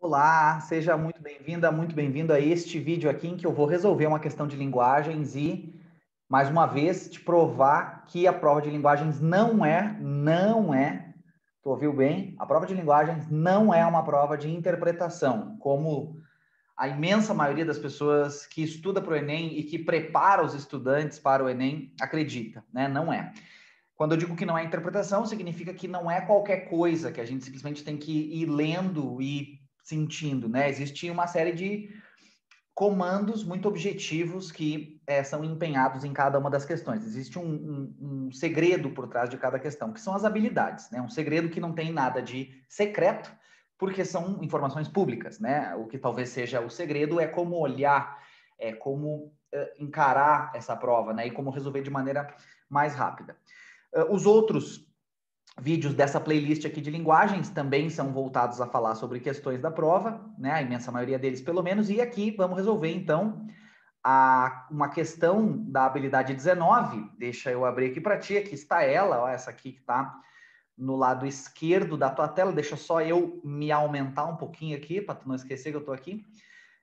Olá, seja muito bem-vinda, muito bem-vindo a este vídeo aqui em que eu vou resolver uma questão de linguagens e, mais uma vez, te provar que a prova de linguagens tu ouviu bem? A prova de linguagens não é uma prova de interpretação, como a imensa maioria das pessoas que estuda para o Enem e que prepara os estudantes para o Enem acredita, né? Não é. Quando eu digo que não é interpretação, significa que não é qualquer coisa que a gente simplesmente tem que ir lendo e sentindo, né? Existe uma série de comandos muito objetivos que são empenhados em cada uma das questões. Existe um segredo por trás de cada questão, que são as habilidades, né? Um segredo que não tem nada de secreto, porque são informações públicas, né? O que talvez seja o segredo é como olhar, é como encarar essa prova, né? E como resolver de maneira mais rápida. Os outros vídeos dessa playlist aqui de linguagens também são voltados a falar sobre questões da prova, né? A imensa maioria deles, pelo menos. E aqui vamos resolver, então, uma questão da habilidade 19. Deixa eu abrir aqui para ti. Aqui está ela, ó, essa aqui que está no lado esquerdo da tua tela. Deixa só eu me aumentar um pouquinho aqui, para tu não esquecer que eu estou aqui.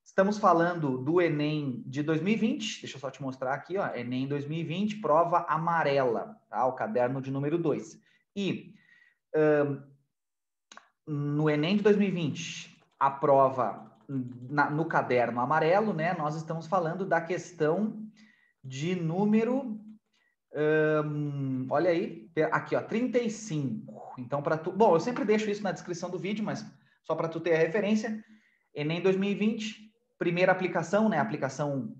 Estamos falando do Enem de 2020. Deixa eu só te mostrar aqui, ó. Enem 2020, prova amarela, tá? O caderno de número 2. E no Enem de 2020, a prova no caderno amarelo, né? Nós estamos falando da questão de número, olha aí, aqui, ó, 35. Então, para tu, bom, eu sempre deixo isso na descrição do vídeo, mas só para tu ter a referência, Enem 2020, primeira aplicação, né? Aplicação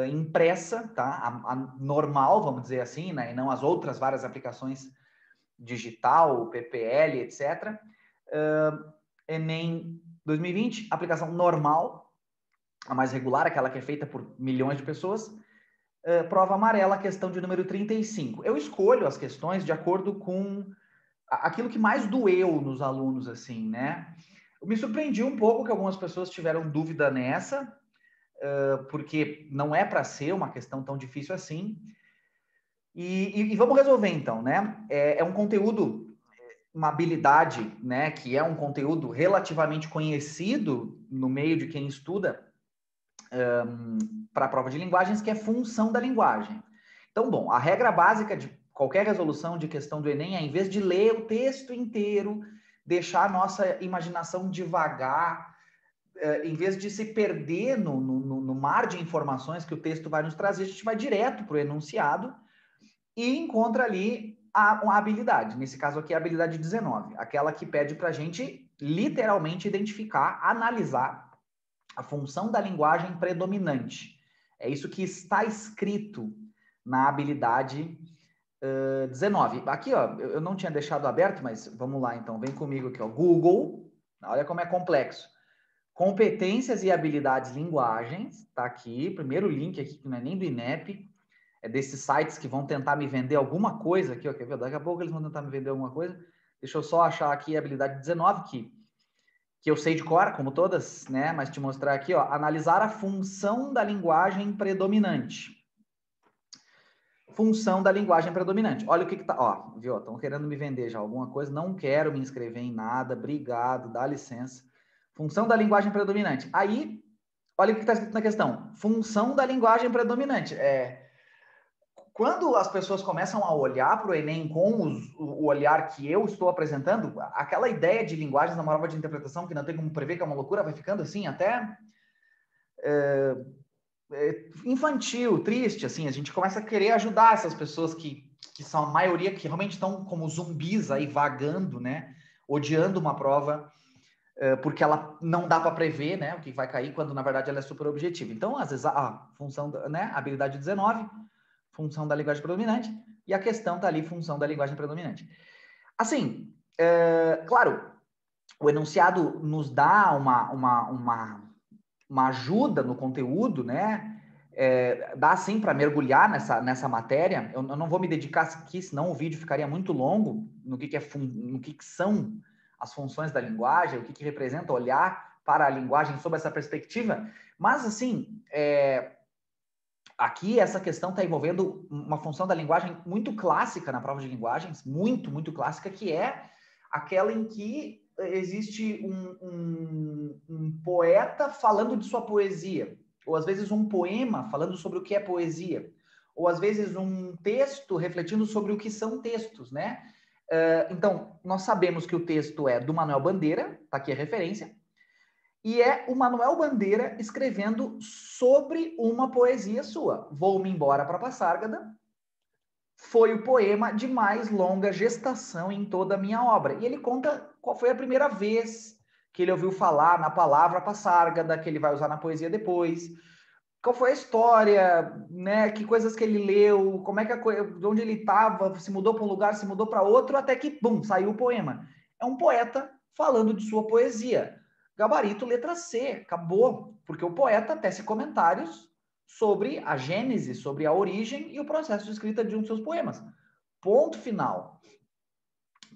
impressa, tá? A normal, vamos dizer assim, né? E não as outras várias aplicações digital, PPL, etc. Enem 2020, aplicação normal, a mais regular, aquela que é feita por milhões de pessoas. Prova amarela, questão de número 35. Eu escolho as questões de acordo com aquilo que mais doeu nos alunos, assim, né? Eu me surpreendi um pouco que algumas pessoas tiveram dúvida nessa, porque não é para ser uma questão tão difícil assim. E vamos resolver, então, né? É um conteúdo, uma habilidade, né, que é um conteúdo relativamente conhecido no meio de quem estuda para a prova de linguagens, que é função da linguagem. Então, bom, a regra básica de qualquer resolução de questão do Enem é, em vez de ler o texto inteiro, deixar a nossa imaginação devagar, em vez de se perder no mar de informações que o texto vai nos trazer, a gente vai direto para o enunciado e encontra ali uma habilidade. Nesse caso aqui, a habilidade 19, aquela que pede para a gente literalmente identificar, analisar a função da linguagem predominante. É isso que está escrito na habilidade 19. Aqui, ó, eu não tinha deixado aberto, mas vamos lá então, vem comigo aqui, ó. Google, olha como é complexo. Competências e habilidades linguagens, tá aqui, primeiro link aqui, que não é nem do INEP, é desses sites que vão tentar me vender alguma coisa aqui, ó, quer ver? Daqui a pouco eles vão tentar me vender alguma coisa. Deixa eu só achar aqui a habilidade 19, que eu sei de cor, como todas, né? Mas te mostrar aqui, ó, analisar a função da linguagem predominante. Função da linguagem predominante. Olha o que tá, ó, viu? Estão querendo me vender já alguma coisa, não quero me inscrever em nada, obrigado, dá licença. Função da linguagem predominante. Aí, olha o que está escrito na questão. Função da linguagem predominante. Quando as pessoas começam a olhar para o Enem com o olhar que eu estou apresentando, aquela ideia de linguagens na prova de interpretação, que não tem como prever, que é uma loucura, vai ficando assim, até infantil, triste, assim. A gente começa a querer ajudar essas pessoas que são a maioria, que realmente estão como zumbis aí, vagando, né? Odiando uma prova, porque ela não dá para prever, né? O que vai cair, quando na verdade ela é super objetiva. Então, às vezes, a função, né? Habilidade 19, função da linguagem predominante, e a questão está ali, função da linguagem predominante. Assim, claro, o enunciado nos dá uma ajuda no conteúdo, né? Dá sim para mergulhar nessa matéria. Eu não vou me dedicar aqui, senão o vídeo ficaria muito longo no que são as funções da linguagem, o que representa olhar para a linguagem sob essa perspectiva. Mas, assim, aqui essa questão está envolvendo uma função da linguagem muito clássica na prova de linguagens, muito, muito clássica, que é aquela em que existe um poeta falando de sua poesia, ou às vezes um poema falando sobre o que é poesia, ou às vezes um texto refletindo sobre o que são textos, né? Então, nós sabemos que o texto é do Manuel Bandeira, tá aqui a referência, e é o Manuel Bandeira escrevendo sobre uma poesia sua. Vou-me embora para Passárgada foi o poema de mais longa gestação em toda a minha obra. E ele conta qual foi a primeira vez que ele ouviu falar na palavra Passárgada, que ele vai usar na poesia depois. Qual foi a história, né? Que coisas que ele leu, como é que de onde ele estava, se mudou para um lugar, se mudou para outro, até que, bum, saiu o poema. É um poeta falando de sua poesia. Gabarito letra C, acabou. Porque o poeta tece comentários sobre a gênese, sobre a origem e o processo de escrita de um de seus poemas. Ponto final.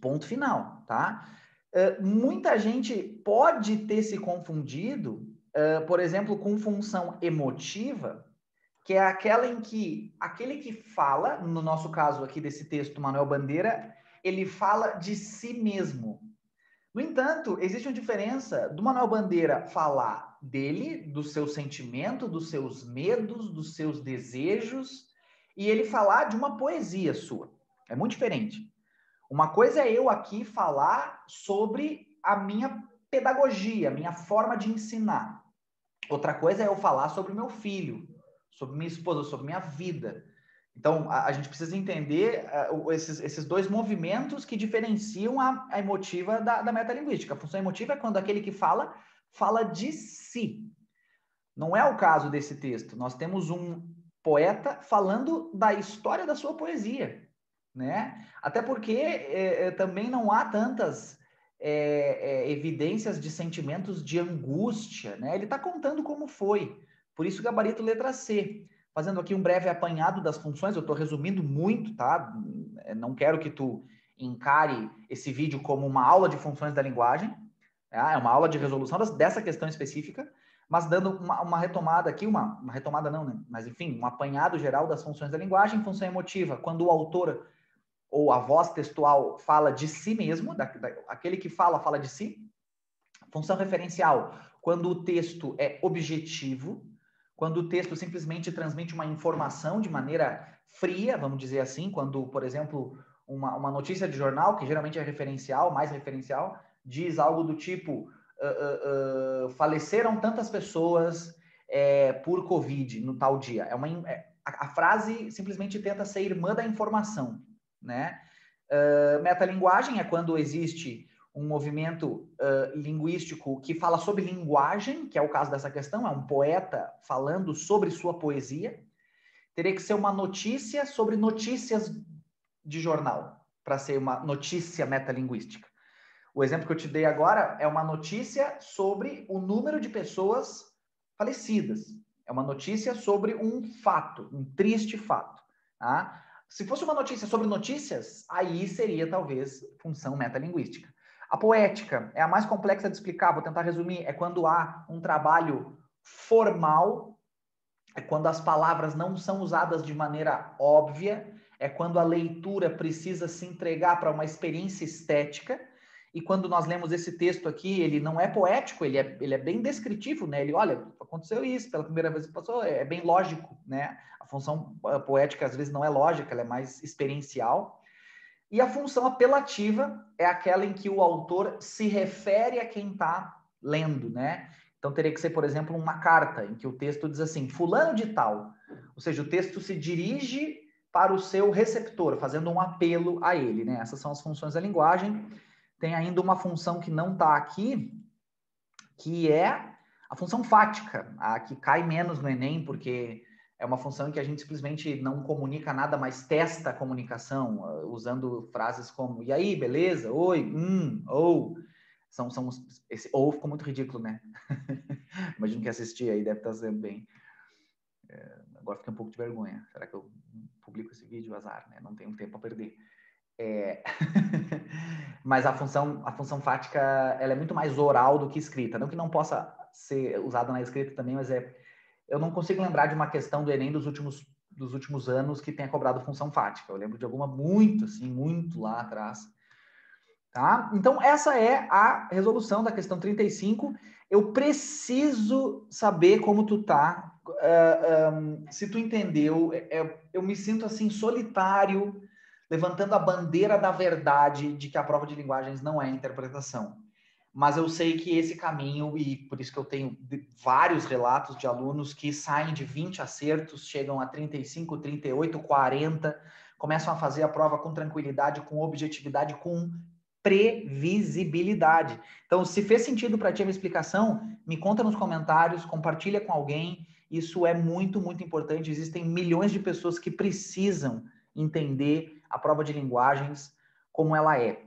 Ponto final, tá? Muita gente pode ter se confundido, por exemplo, com função emotiva, que é aquela em que aquele que fala, no nosso caso aqui desse texto, Manuel Bandeira, ele fala de si mesmo. No entanto, existe uma diferença do Manuel Bandeira falar dele, do seu sentimento, dos seus medos, dos seus desejos, e ele falar de uma poesia sua. É muito diferente. Uma coisa é eu aqui falar sobre a minha pedagogia, a minha forma de ensinar. Outra coisa é eu falar sobre o meu filho, sobre minha esposa, sobre minha vida. Então, a gente precisa entender esses dois movimentos que diferenciam a emotiva da metalinguística. A função emotiva é quando aquele que fala, fala de si. Não é o caso desse texto. Nós temos um poeta falando da história da sua poesia, né? Até porque também não há tantas evidências de sentimentos de angústia, né? Ele está contando como foi. Por isso, gabarito letra C. Fazendo aqui um breve apanhado das funções, eu estou resumindo muito, tá? Não quero que tu encare esse vídeo como uma aula de funções da linguagem, tá? É uma aula de resolução dessa questão específica, mas dando uma retomada aqui, uma retomada não, né? Mas enfim, um apanhado geral das funções da linguagem. Função emotiva, quando o autor ou a voz textual fala de si mesmo, aquele que fala de si. Função referencial, quando o texto é objetivo, quando o texto simplesmente transmite uma informação de maneira fria, vamos dizer assim, quando, por exemplo, uma notícia de jornal, que geralmente é referencial, mais referencial, diz algo do tipo, faleceram tantas pessoas por Covid no tal dia. A frase simplesmente tenta ser irmã da informação, né? Metalinguagem é quando existe um movimento linguístico que fala sobre linguagem, que é o caso dessa questão, é um poeta falando sobre sua poesia. Teria que ser uma notícia sobre notícias de jornal, para ser uma notícia metalinguística. O exemplo que eu te dei agora é uma notícia sobre o número de pessoas falecidas. É uma notícia sobre um fato, um triste fato. Tá? Se fosse uma notícia sobre notícias, aí seria talvez função metalinguística. A poética é a mais complexa de explicar, vou tentar resumir. É quando há um trabalho formal, é quando as palavras não são usadas de maneira óbvia, é quando a leitura precisa se entregar para uma experiência estética. E quando nós lemos esse texto aqui, ele não é poético, ele é bem descritivo, né? Ele, olha, aconteceu isso, pela primeira vez que passou, é bem lógico, né? A função poética, às vezes, não é lógica, ela é mais experiencial. E a função apelativa é aquela em que o autor se refere a quem está lendo, né? Então, teria que ser, por exemplo, uma carta em que o texto diz assim, fulano de tal. Ou seja, o texto se dirige para o seu receptor, fazendo um apelo a ele, né? Essas são as funções da linguagem. Tem ainda uma função que não está aqui, que é a função fática, a que cai menos no Enem, porque é uma função em que a gente simplesmente não comunica nada, mas testa a comunicação, usando frases como, e aí, beleza? Oi, ou. Esse ou ficou muito ridículo, né? Imagino que assistir aí deve estar sendo bem. Agora fiquei um pouco de vergonha. Será que eu publico esse vídeo? Azar, né? Não tenho tempo a perder. Mas a função fática ela é muito mais oral do que escrita. Não que não possa ser usada na escrita também, mas eu não consigo lembrar de uma questão do Enem dos últimos anos que tenha cobrado função fática. Eu lembro de alguma muito lá atrás. Tá? Então, essa é a resolução da questão 35. Eu preciso saber como tu tá, se tu entendeu. Eu me sinto assim solitário, levantando a bandeira da verdade de que a prova de linguagens não é interpretação. Mas eu sei que esse caminho, e por isso que eu tenho vários relatos de alunos que saem de 20 acertos, chegam a 35, 38, 40, começam a fazer a prova com tranquilidade, com objetividade, com previsibilidade. Então, se fez sentido para ti a minha explicação, me conta nos comentários, compartilha com alguém. Isso é muito, muito importante. Existem milhões de pessoas que precisam entender a prova de linguagens como ela é.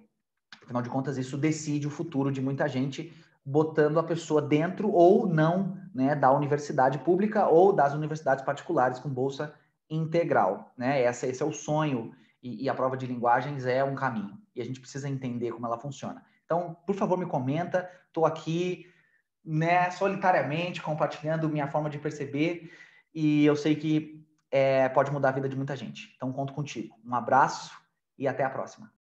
Afinal de contas, isso decide o futuro de muita gente, botando a pessoa dentro ou não, né, da universidade pública ou das universidades particulares com bolsa integral, né? Esse é o sonho e a prova de linguagens é um caminho. E a gente precisa entender como ela funciona. Então, por favor, me comenta. Estou aqui, né, solitariamente compartilhando minha forma de perceber e eu sei que pode mudar a vida de muita gente. Então, conto contigo. Um abraço e até a próxima.